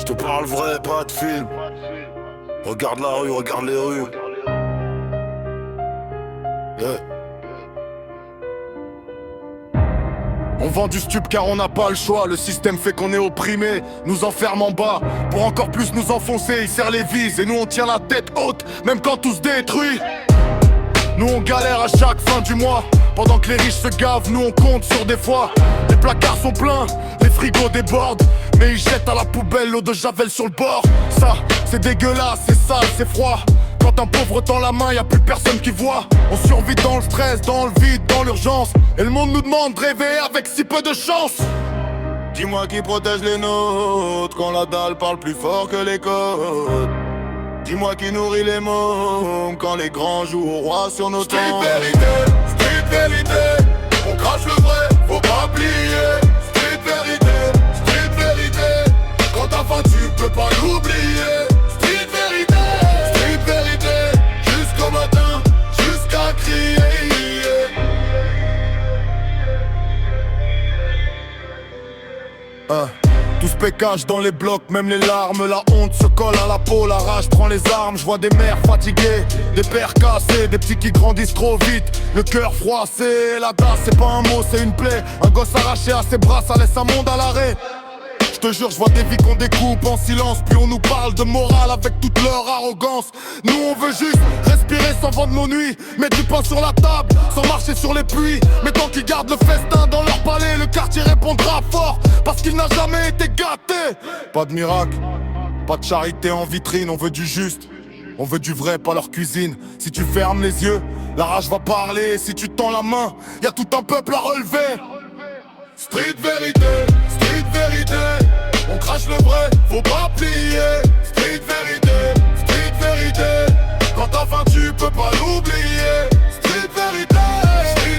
Je te parle vrai, pas de film. Regarde la rue, regarde les rues. Yeah. On vend du stup car on n'a pas le choix. Le système fait qu'on est opprimé, nous enferme en bas pour encore plus nous enfoncer. Il serre les vis et nous on tient la tête haute, même quand tout se détruit. Nous on galère à chaque fin du mois. Pendant que les riches se gavent, nous on compte sur des fois. Les placards sont pleins, les frigos débordent, mais ils jettent à la poubelle l'eau de javel sur le bord. Ça, c'est dégueulasse, c'est sale, c'est froid. Quand un pauvre tend la main, y a plus personne qui voit. On survit dans le stress, dans le vide, dans l'urgence. Et le monde nous demande de rêver avec si peu de chance. Dis-moi qui protège les nôtres quand la dalle parle plus fort que les côtes. Dis-moi qui nourrit les mômes quand les grands jouent au roi sur nos temps. Street vérité, on crache le vrai, faut pas plier. Street vérité, quand t'as faim tu peux pas l'oublier. Street vérité, jusqu'au matin, jusqu'à crier. Tout se pécache dans les blocs, même les larmes. La honte se colle à la peau, la rage prend les armes. Je vois des mères fatiguées, des pères cassés, des petits qui grandissent trop vite, le cœur froissé. La dasse c'est pas un mot, c'est une plaie. Un gosse arraché à ses bras, ça laisse un monde à l'arrêt. Je te jure, je vois des vies qu'on découpe en silence. Puis on nous parle de morale avec toute leur arrogance. Nous on veut juste respirer sans vendre nos nuits, mettre du pain sur la table, sans marcher sur les puits. Mais tant qu'ils gardent le festin dans leur palais, le quartier répondra fort, parce qu'il n'a jamais été gâté. Pas de miracle, pas de charité en vitrine. On veut du juste, on veut du vrai, pas leur cuisine. Si tu fermes les yeux, la rage va parler. Si tu tends la main, y a tout un peuple à relever. Street vérité, on crache le vrai, faut pas plier. Street vérité, quand t'as faim tu peux pas l'oublier. Street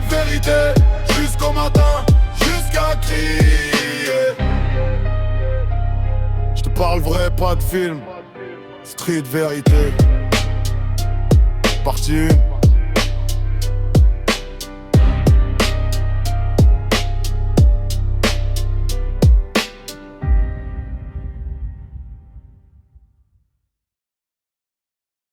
vérité, jusqu'au matin, jusqu'à crier. Je te parle vrai, pas de film. Street vérité, partie 1.